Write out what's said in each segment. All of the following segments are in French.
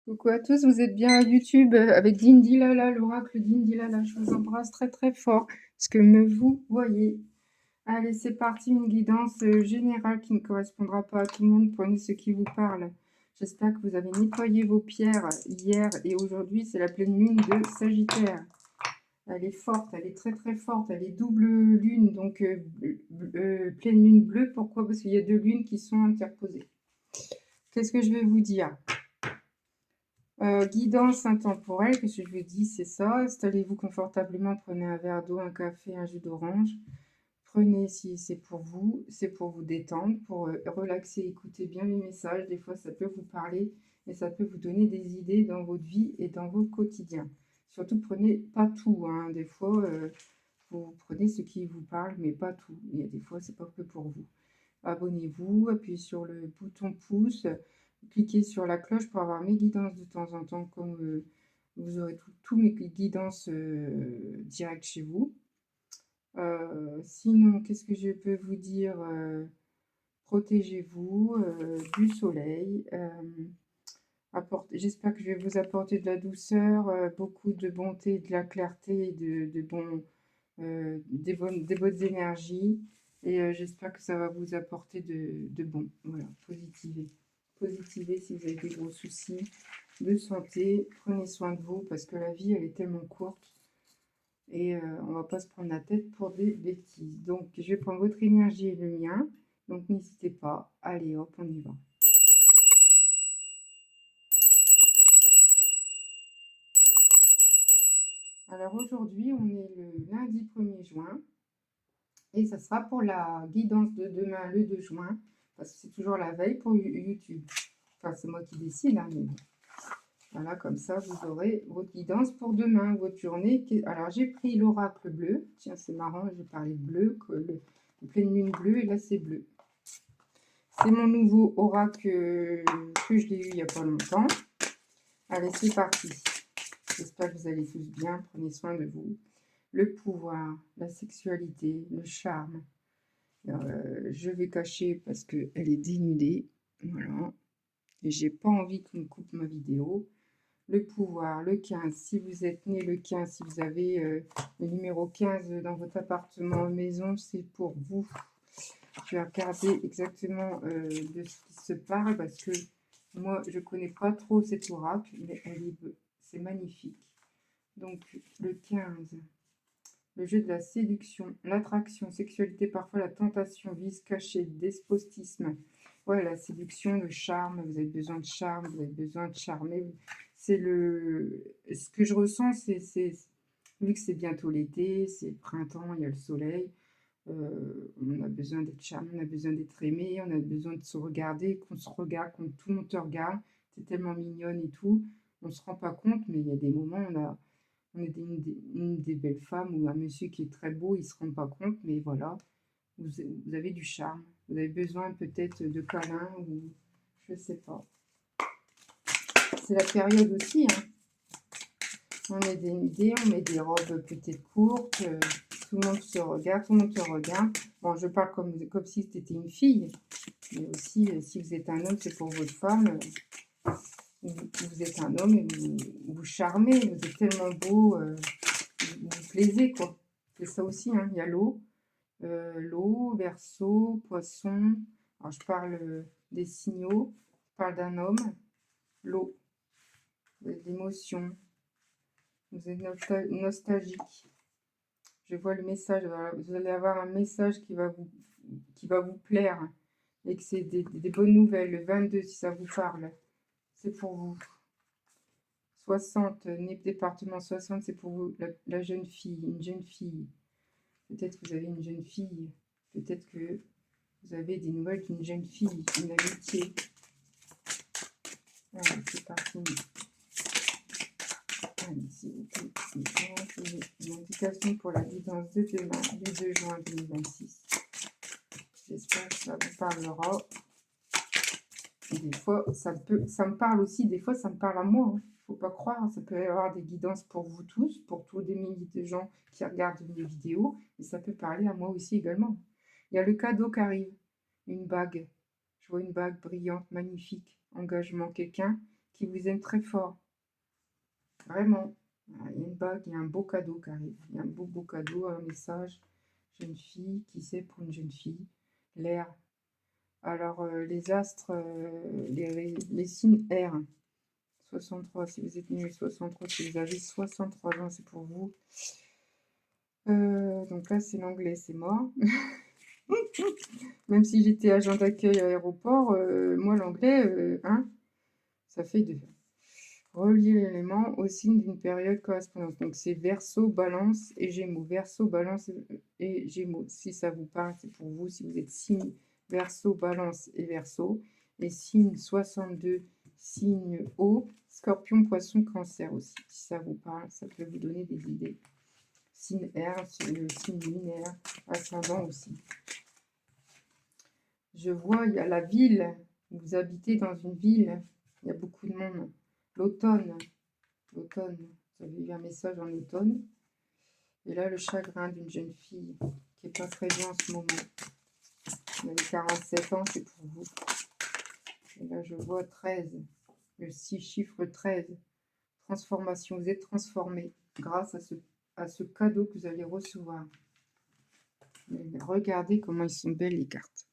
Coucou à tous, vous êtes bien à YouTube avec Dindilala, l'oracle Dindilala. Je vous embrasse très très fort parce que me vous voyez. Allez, c'est parti, une guidance générale qui ne correspondra pas à tout le monde. Prenez ce qui vous parle. J'espère que vous avez nettoyé vos pierres hier et aujourd'hui, c'est la pleine lune de Sagittaire. Elle est forte, elle est très très forte, elle est double lune, donc pleine lune bleue. Pourquoi? Parce qu'il y a deux lunes qui sont interposées. Qu'est-ce que je vais vous dire? Guidance intemporelle, que je vous dis, c'est ça. Installez-vous confortablement, prenez un verre d'eau, un café, un jus d'orange. Prenez si c'est pour vous détendre, pour relaxer, écoutez bien les messages. Des fois, ça peut vous parler et ça peut vous donner des idées dans votre vie et dans votre quotidien. Surtout, prenez pas tout, hein. Des fois, vous prenez ce qui vous parle, mais pas tout. Il y a des fois, c'est pas que pour vous. Abonnez-vous, appuyez sur le bouton pouce, cliquez sur la cloche pour avoir mes guidances de temps en temps, comme vous aurez tous mes guidances directes chez vous. Sinon, qu'est-ce que je peux vous dire? Protégez-vous du soleil. J'espère que je vais vous apporter de la douceur, beaucoup de bonté, de la clarté, des bonnes énergies. Et j'espère que ça va vous apporter de bon. Voilà, positivez. Positivez si vous avez des gros soucis de santé. Prenez soin de vous parce que la vie, elle est tellement courte. Et on va pas se prendre la tête pour des bêtises. Donc, je vais prendre votre énergie et le mien. Donc, n'hésitez pas. Allez, hop, on y va. Alors, aujourd'hui, on est le lundi 1er juin. Et ça sera pour la guidance de demain, le 2 juin. Parce que c'est toujours la veille pour YouTube. Enfin, c'est moi qui décide, hein, mais bon. Voilà, comme ça, vous aurez votre guidance pour demain, votre journée. Alors, j'ai pris l'oracle bleu. Tiens, c'est marrant, j'ai parlé de bleu, le pleine lune bleue, et là, c'est bleu. C'est mon nouveau oracle que je l'ai eu il n'y a pas longtemps. Allez, c'est parti. J'espère que vous allez tous bien. Prenez soin de vous. Le pouvoir, la sexualité, le charme. Je vais cacher parce qu'elle est dénudée. Voilà. Et j'ai pas envie qu'on me coupe ma vidéo. Le pouvoir, le 15. Si vous êtes né le 15, si vous avez le numéro 15 dans votre appartement, maison, c'est pour vous. Je vais regarder exactement de ce qui se parle parce que moi, je ne connais pas trop cet oracle, mais c'est magnifique. Donc, le 15, le jeu de la séduction, l'attraction, sexualité, parfois la tentation, vice caché, despotisme. Ouais, la séduction, le charme, vous avez besoin de charme, vous avez besoin de charmer. Ce que je ressens, vu que c'est bientôt l'été, c'est le printemps, il y a le soleil. On a besoin d'être charmé, on a besoin d'être aimé, on a besoin de se regarder, qu'on se regarde, que tout le monde te regarde. C'est tellement mignonne et tout. On ne se rend pas compte, mais il y a des moments où on est une des belles femmes ou un monsieur qui est très beau, il ne se rend pas compte, mais voilà, vous avez du charme. Vous avez besoin peut-être de câlins ou je ne sais pas. C'est la période aussi, hein. On est dénudé, on met des robes peut-être courtes, tout le monde se regarde, tout le monde te regarde. Bon, je parle comme si c'était une fille, mais aussi si vous êtes un homme, c'est pour votre femme. Vous êtes un homme et vous charmez, vous êtes tellement beau, vous plaisez, quoi. C'est ça aussi, hein. Il y a l'eau, Verseau, Poisson. Alors, je parle des signaux, je parle d'un homme, l'eau, l'émotion. Vous êtes nostalgique. Je vois le message. Voilà. Vous allez avoir un message qui va vous plaire et que c'est des bonnes nouvelles. Le 22, si ça vous parle, c'est pour vous. 60, département 60, c'est pour vous, la jeune fille, une jeune fille. Peut-être que vous avez une jeune fille. Peut-être que vous avez des nouvelles d'une jeune fille, une amitié. Voilà, c'est parti. Allez, s'il vous plaît, une indication pour la guidance de demain, du 2 juin 2026. J'espère que ça vous parlera. Et des fois, ça me parle aussi, des fois, ça me parle à moi. Il ne faut pas croire, ça peut y avoir des guidances pour vous tous, pour tous des milliers de gens qui regardent mes vidéos, et ça peut parler à moi aussi également. Il y a le cadeau qui arrive, une bague. Je vois une bague brillante, magnifique, engagement, quelqu'un qui vous aime très fort. Vraiment. Ah, il y a une bague, il y a un beau cadeau qui arrive. Il y a un beau cadeau, un message. Jeune fille, qui c'est pour une jeune fille? L'air. Alors, les astres, les signes R. 63, si vous êtes né le 63, si vous avez 63 ans, c'est pour vous. Donc là, c'est l'anglais, c'est mort. Même si j'étais agent d'accueil à l'aéroport, moi, l'anglais, hein, ça fait 2. Relier l'élément au signe d'une période correspondante. Donc, c'est Verseau, Balance et Gémeaux. Verseau, Balance et Gémeaux. Si ça vous parle, c'est pour vous. Si vous êtes signe Verseau, Balance et Verseau. Et signe 62, signe Eau, Scorpion, Poisson, Cancer aussi. Si ça vous parle, ça peut vous donner des idées. Signe R, le signe lunaire, ascendant aussi. Je vois, il y a la ville. Vous habitez dans une ville. Il y a beaucoup de monde. L'automne. L'automne. Vous avez eu un message en automne. Et là, le chagrin d'une jeune fille qui n'est pas très bien en ce moment. Vous avez 47 ans, c'est pour vous. Et là, je vois 13. Le 6 chiffre 13. Transformation. Vous êtes transformé grâce à ce cadeau que vous allez recevoir. Mais regardez comment ils sont belles, les cartes.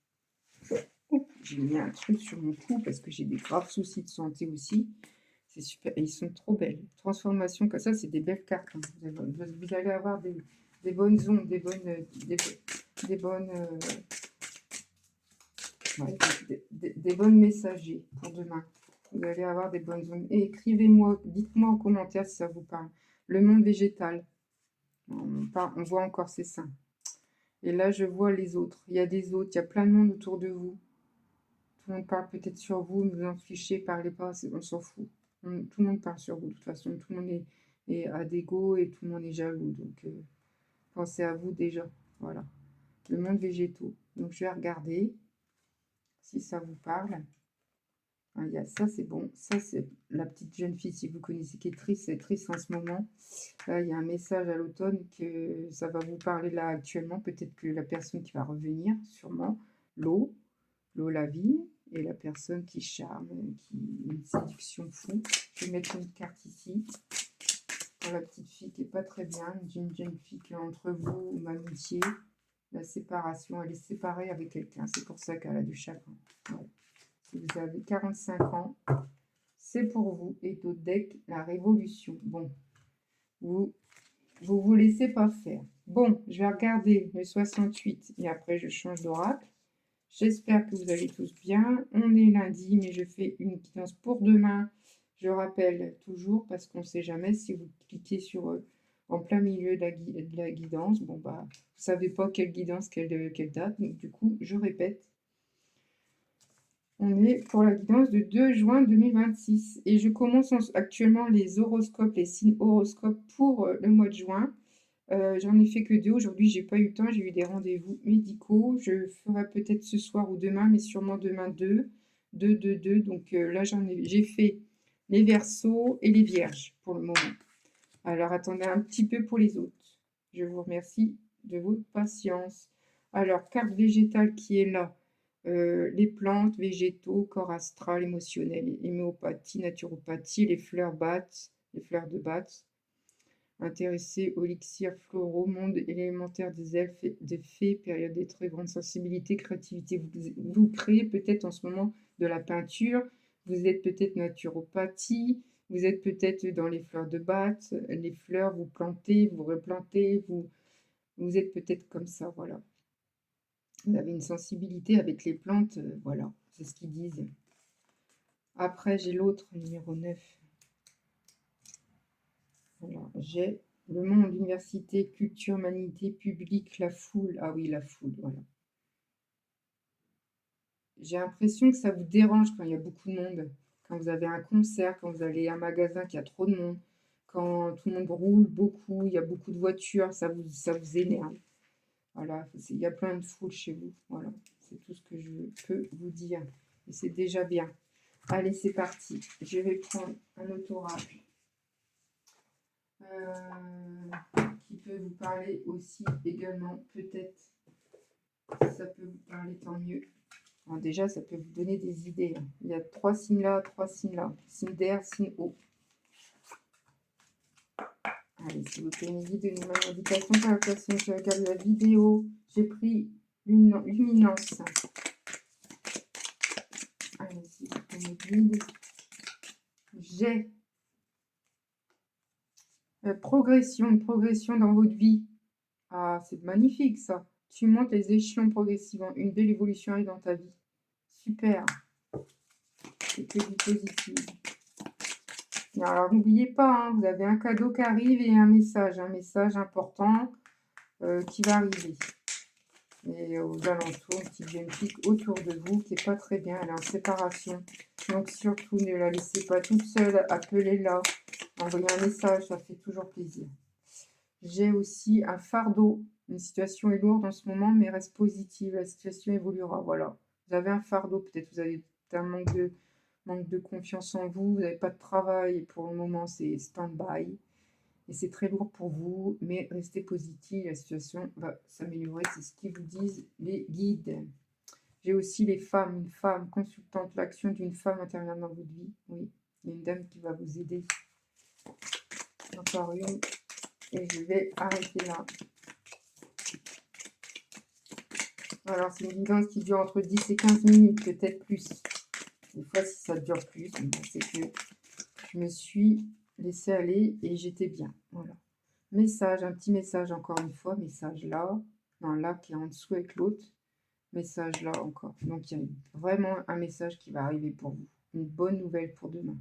J'ai mis un truc sur mon cou parce que j'ai des graves soucis de santé aussi. C'est super. Et ils sont trop belles. Transformation, comme ça, c'est des belles cartes. Hein. Vous allez avoir des bonnes ondes, des bonnes, des bonnes messagers pour demain. Vous allez avoir des bonnes ondes. Et écrivez-moi, dites-moi en commentaire si ça vous parle. Le monde végétal. On voit encore ces seins. Et là, je vois les autres. Il y a des autres. Il y a plein de monde autour de vous. Tout le monde parle peut-être sur vous, ne vous en fichez, parlez pas, on s'en fout. Tout le monde parle sur vous, de toute façon, tout le monde est à d'ego et tout le monde est jaloux. Donc, pensez à vous déjà. Voilà. Le monde végétaux. Donc, je vais regarder si ça vous parle. Ah, il y a ça, c'est bon. Ça, c'est la petite jeune fille, si vous connaissez, qui est triste, c'est triste en ce moment. Là, il y a un message à l'automne que ça va vous parler là actuellement. Peut-être que la personne qui va revenir, sûrement, l'eau, la vie. Et la personne qui charme, qui une séduction fou. Je vais mettre une carte ici. Pour la petite fille qui n'est pas très bien. Une jeune fille qui est entre vous, ou amitié. La séparation. Elle est séparée avec quelqu'un. C'est pour ça qu'elle a du chagrin. Ouais. Si vous avez 45 ans, c'est pour vous. Et d'autres decks, la révolution. Bon. Vous laissez pas faire. Bon, je vais regarder le 68 et après je change d'oracle. J'espère que vous allez tous bien. On est lundi, mais je fais une guidance pour demain. Je rappelle toujours, parce qu'on ne sait jamais, si vous cliquez sur en plein milieu de la guidance, bon bah, vous ne savez pas quelle guidance, quelle date. Donc du coup, je répète. On est pour la guidance de 2 juin 2026. Et je commence actuellement les horoscopes, les signes horoscopes pour le mois de juin. J'en ai fait que 2 aujourd'hui, j'ai pas eu le temps, j'ai eu des rendez-vous médicaux. Je ferai peut-être ce soir ou demain, mais sûrement demain 2. Donc là, j'ai fait les Verseaux et les Vierges pour le moment. Alors attendez un petit peu pour les autres. Je vous remercie de votre patience. Alors, carte végétale qui est là. Les plantes, végétaux, corps astral, émotionnel, héméopathie, naturopathie, les fleurs de Bath, intéressé aux élixirs floraux, monde élémentaire des elfes, des fées, période de très grande sensibilité, créativité. Vous créez peut-être en ce moment de la peinture, vous êtes peut-être naturopathie, vous êtes peut-être dans les fleurs de Bath, les fleurs, vous plantez, vous replantez, vous êtes peut-être comme ça, voilà. Vous avez une sensibilité avec les plantes, voilà, c'est ce qu'ils disent. Après, j'ai l'autre, numéro 9. Alors, j'ai le monde, l'université, culture, humanité, public, la foule. Ah oui, la foule, voilà. J'ai l'impression que ça vous dérange quand il y a beaucoup de monde. Quand vous avez un concert, quand vous allez à un magasin qui a trop de monde, quand tout le monde roule beaucoup, il y a beaucoup de voitures, ça vous énerve. Voilà, il y a plein de foule chez vous. Voilà, c'est tout ce que je peux vous dire. Et c'est déjà bien. Allez, c'est parti. Je vais prendre un autoracle. Qui peut vous parler aussi également, peut-être. Si ça peut vous parler, tant mieux. Alors déjà, ça peut vous donner des idées, hein. Il y a 3 signes là, 3 signes là. Signe d'air, signe eau. Allez, s'il vous plaît, une guide, une indication pour la personne qui regarde la vidéo. J'ai pris luminance. Allez, s'il vous plaît, une guide. J'ai une progression dans votre vie. Ah, c'est magnifique ça. Tu montes les échelons progressivement. Une belle évolution arrive dans ta vie. Super. C'est que du positif. Alors, n'oubliez pas, hein, vous avez un cadeau qui arrive et un message important qui va arriver. Et aux alentours, une petite jeune fille autour de vous qui n'est pas très bien, elle est en séparation. Donc, surtout, ne la laissez pas toute seule, appelez-la, envoyez un message, ça fait toujours plaisir. J'ai aussi un fardeau. Une situation est lourde en ce moment, mais reste positive. La situation évoluera. Voilà. Vous avez un fardeau. Peut-être vous avez un manque de confiance en vous. Vous n'avez pas de travail. Et pour le moment, c'est stand-by. Et c'est très lourd pour vous. Mais restez positif. La situation va s'améliorer. C'est ce qu'ils vous disent les guides. J'ai aussi les femmes. Une femme consultante. L'action d'une femme intérieure dans votre vie. Oui. Il y a une dame qui va vous aider. Encore une. Et je vais arrêter là. Alors, c'est une guidance qui dure entre 10 et 15 minutes, peut-être plus. Des fois, si ça dure plus, c'est que je me suis laissée aller et j'étais bien. Voilà. Message, un petit message encore une fois. Message là. Non, là qui est en dessous avec l'autre. Message là encore. Donc, il y a vraiment un message qui va arriver pour vous. Une bonne nouvelle pour demain.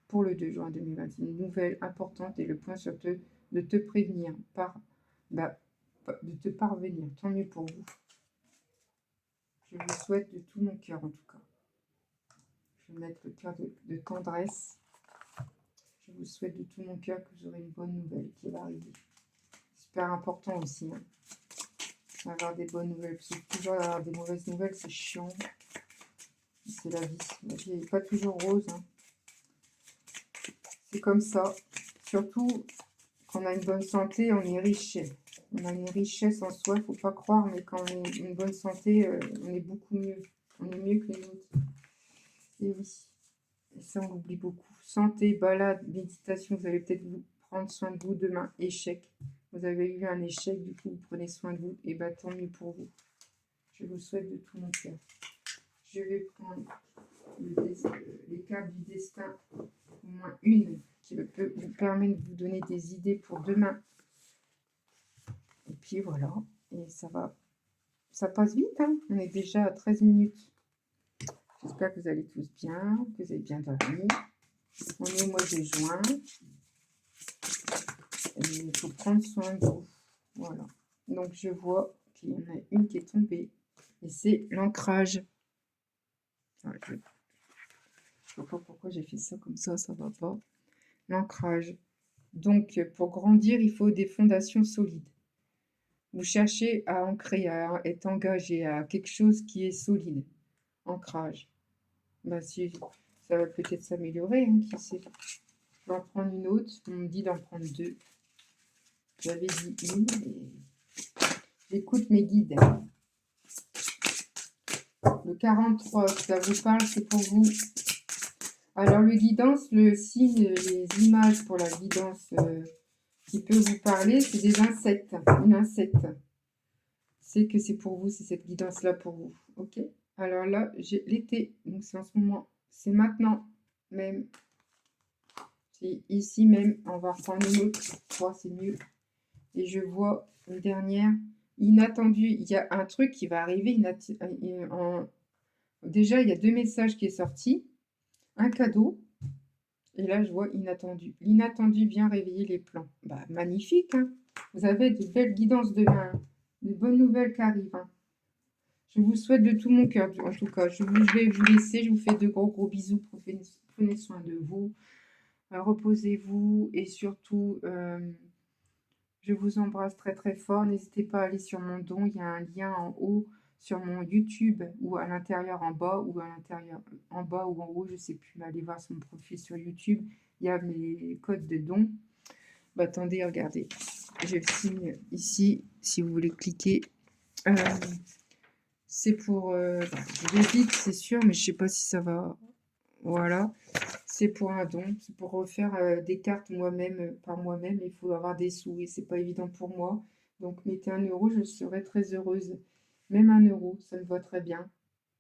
Pour le 2 juin 2020. Une nouvelle importante et le point sur de te prévenir. De te parvenir. Tant mieux pour vous. Je vous souhaite de tout mon cœur en tout cas. Je vais mettre le cœur de tendresse. Je vous souhaite de tout mon cœur que vous aurez une bonne nouvelle qui va arriver. Super important aussi. Hein. Avoir des bonnes nouvelles. Parce que toujours avoir des mauvaises nouvelles, c'est chiant. C'est la vie. La vie n'est pas toujours rose. Hein. C'est comme ça. Surtout quand on a une bonne santé, on est riche. On a une richesse en soi, il ne faut pas croire, mais quand on a une bonne santé, on est beaucoup mieux. On est mieux que les autres. Et oui, et ça on l'oublie beaucoup. Santé, balade, méditation, vous allez peut-être vous prendre soin de vous demain. Échec, vous avez eu un échec, du coup vous prenez soin de vous, et bien tant mieux pour vous. Je vous souhaite de tout mon cœur. Je vais prendre les cartes du destin, au moins une, qui peut vous permettre de vous donner des idées pour demain. Et puis voilà, et ça passe vite, hein. On est déjà à 13 minutes. J'espère que vous allez tous bien, que vous avez bien dormi. On est au mois de juin. Et il faut prendre soin de vous. Voilà. Donc je vois qu'il y en a une qui est tombée. Et c'est l'ancrage. Voilà, je ne sais pas pourquoi j'ai fait ça comme ça va pas. L'ancrage. Donc pour grandir, il faut des fondations solides. Vous cherchez à ancrer, à être engagé, à quelque chose qui est solide. Ancrage. Ben, si, ça va peut-être s'améliorer, hein, qui sait. Je vais en prendre une autre. On me dit d'en prendre deux. J'avais dit une et j'écoute mes guides. Le 43, ça vous parle, c'est pour vous. Alors, le guidance, le signe, les images pour la guidance qui peut vous parler, c'est des insectes. Une insecte. C'est que c'est pour vous, c'est cette guidance-là pour vous. Ok? Alors là, j'ai l'été. Donc, c'est en ce moment. C'est maintenant même. C'est ici même. On va reprendre une autre. 3, c'est mieux. Et je vois une dernière. Inattendu. Il y a un truc qui va arriver. Déjà, il y a 2 messages qui sont sortis. Un cadeau. Et là, je vois inattendu. L'inattendu vient réveiller les plans. Bah, magnifique, hein. Vous avez de belles guidances demain. De bonnes nouvelles qui arrivent. Hein. Je vous souhaite de tout mon cœur, en tout cas. Je vais vous laisser. Je vous fais de gros bisous. Prenez soin de vous. Reposez-vous. Et surtout, je vous embrasse très très fort. N'hésitez pas à aller sur mon don. Il y a un lien en haut sur mon YouTube ou à l'intérieur en bas ou à l'intérieur en bas ou en haut, je ne sais plus. Allez voir son profil sur YouTube. Il y a mes codes de dons. Bah, attendez, regardez. Je signe ici si vous voulez cliquer. C'est pour, je l'évite, c'est sûr, mais je sais pas si ça va voilà. C'est pour un don, c'est pour refaire, des cartes moi-même, par moi-même. Il faut avoir des sous et c'est pas évident pour moi. Donc mettez 1 €, je serais très heureuse. Même 1 €, ça me va très bien.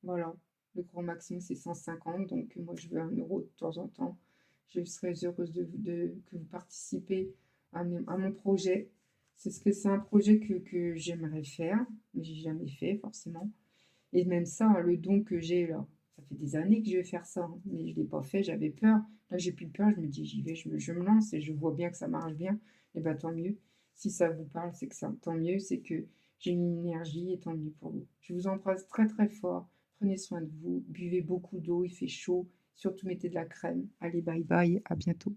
Voilà. Le grand maximum, c'est 150, donc moi, je veux 1 € de temps en temps. Je serais heureuse de que vous participez à mon projet. C'est un projet que j'aimerais faire, mais j'ai jamais fait forcément. Et même ça, hein, le don que j'ai là, ça fait des années que je vais faire ça, hein, mais je l'ai pas fait, j'avais peur. Là, j'ai plus peur, je me dis: «J'y vais, je me lance et je vois bien que ça marche bien» et bah, tant mieux. Si ça vous parle, c'est que ça tant mieux, c'est que j'ai une énergie et tant mieux pour vous. Je vous embrasse très, très fort. Prenez soin de vous, buvez beaucoup d'eau, il fait chaud, surtout mettez de la crème. Allez, bye bye, à bientôt.